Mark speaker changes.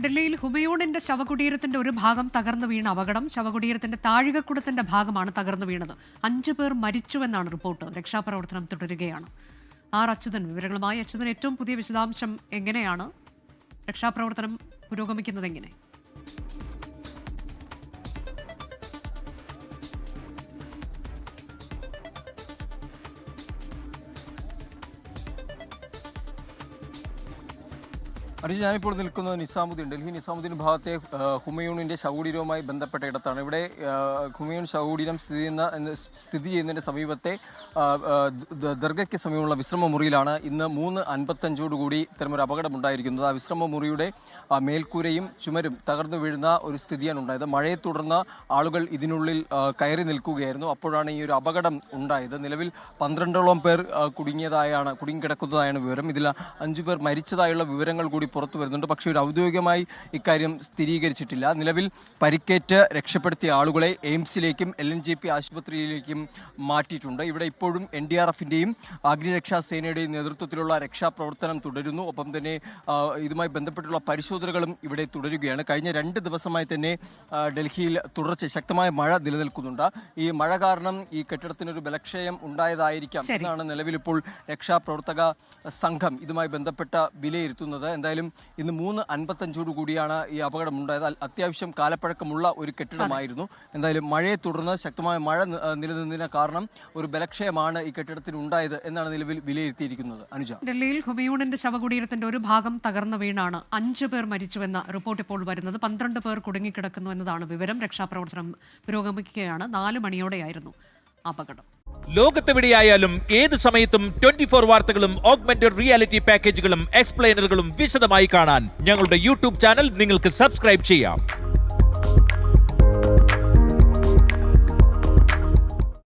Speaker 1: ഡൽഹിയിൽ ഹുമയൂണിന്റെ ശവകുടീരത്തിന്റെ ഒരു ഭാഗം തകർന്നു വീണ അപകടം. ശവകുടീരത്തിന്റെ താഴികക്കുടത്തിന്റെ ഭാഗമാണ് തകർന്നു വീണത്. 5 പേർ മരിച്ചുവെന്നാണ് റിപ്പോർട്ട്. രക്ഷാപ്രവർത്തനം തുടരുകയാണ്. അച്യുതൻ വിവരങ്ങളുമായി. അച്യുതൻ, ഏറ്റവും പുതിയ വിശദാംശം എങ്ങനെയാണ്? രക്ഷാപ്രവർത്തനം പുരോഗമിക്കുന്നത് എങ്ങനെ?
Speaker 2: അർജുൻ, ഞാനിപ്പോൾ നിൽക്കുന്നത് നിസാമുദ്ദീൻ, ഡൽഹി നിസാമുദ്ദീൻ ഭാഗത്തെ ഹുമയൂണിന്റെ ശവകുടീരവുമായി ബന്ധപ്പെട്ട ഇടത്താണ്. ഇവിടെ ഹുമയൂൺ ശവകുടീരം സ്ഥിതി ചെയ്യുന്നതിന്റെ സമീപത്തെ ദർഗയ്ക്ക് സമീപമുള്ള വിശ്രമ മുറിയിലാണ് ഇന്ന് 3:55 ഇത്തരമൊരു അപകടമുണ്ടായിരിക്കുന്നത്. ആ വിശ്രമ മുറിയുടെ മേൽക്കൂരയും ചുമരും തകർന്നു വീഴുന്ന ഒരു സ്ഥിതിയാണ് ഉണ്ടായത്. മഴയെ തുടർന്ന് ആളുകൾ ഇതിനുള്ളിൽ കയറി നിൽക്കുകയായിരുന്നു. അപ്പോഴാണ് ഈ ഒരു അപകടം ഉണ്ടായത്. നിലവിൽ 12ഓളം പേർ കുടുങ്ങിക്കിടക്കുന്നതായാണ് വിവരം. ഇതിൽ 5 പേർ മരിച്ചതായുള്ള വിവരങ്ങൾ കൂടി പുറത്തു വരുന്നുണ്ട്. പക്ഷേ ഒരു ഔദ്യോഗികമായി ഇക്കാര്യം സ്ഥിരീകരിച്ചിട്ടില്ല. നിലവിൽ പരിക്കേറ്റ് രക്ഷപ്പെടുത്തിയ ആളുകളെ എയിംസിലേക്കും LNJP ആശുപത്രിയിലേക്കും മാറ്റിയിട്ടുണ്ട്. ഇവിടെ ഇപ്പോഴും NDRFന്റെയും അഗ്നിരക്ഷാ സേനയുടെയും നേതൃത്വത്തിലുള്ള രക്ഷാപ്രവർത്തനം തുടരുന്നു. ഒപ്പം തന്നെ ഇതുമായി ബന്ധപ്പെട്ടുള്ള പരിശോധനകളും ഇവിടെ തുടരുകയാണ്. കഴിഞ്ഞ 2 ദിവസമായി തന്നെ ഡൽഹിയിൽ ശക്തമായ മഴ നിലനിൽക്കുന്നുണ്ട്. ഈ മഴ കാരണം ഈ കെട്ടിടത്തിനൊരു ബലക്ഷയം ഉണ്ടായതായിരിക്കാം എന്നാണ് നിലവിൽ ഇപ്പോൾ രക്ഷാപ്രവർത്തക സംഘം ഇതുമായി ബന്ധപ്പെട്ട വിലയിരുത്തുന്നത്. എന്തായാലും ഇന്ന് 3:55 ഈ അപകടം ഉണ്ടായത്. അത്യാവശ്യം കാലപ്പഴക്കമുള്ള ഒരു കെട്ടിടമായിരുന്നു. എന്തായാലും മഴയെ തുടർന്ന് ശക്തമായ മഴ നിലനിന്നതിന് കാരണം ഒരു ബലക്ഷയമാണ് ഈ കെട്ടിടത്തിന് ഉണ്ടായത് എന്നാണ് നിലവിൽ വിലയിരുത്തിയിരിക്കുന്നത്. അനുജ,
Speaker 1: ഡൽഹിയിൽ ഹുമയൂണിന്റെ ശവകുടീരത്തിന്റെ ഒരു ഭാഗം തകർന്നു വീണാണ് 5 പേർ മരിച്ചുവെന്ന റിപ്പോർട്ട് ഇപ്പോൾ വരുന്നത്. 12 പേർ കുടുങ്ങിക്കിടക്കുന്നു എന്നതാണ് വിവരം. രക്ഷാപ്രവർത്തനം പുരോഗമിക്കുകയാണ്. 4 മണിയോടെയായിരുന്നു അപകടം.
Speaker 3: ലോകത്തെവിടെയായാലും ഏത് സമയത്തും 24 വാർത്തകളും ഓഗ്മെന്റഡ് റിയാലിറ്റി പാക്കേജുകളും എക്സ്പ്ലെയിനറുകളും വിശദമായി കാണാൻ ഞങ്ങളുടെ യൂട്യൂബ് ചാനൽ നിങ്ങൾക്ക് സബ്സ്ക്രൈബ് ചെയ്യാം.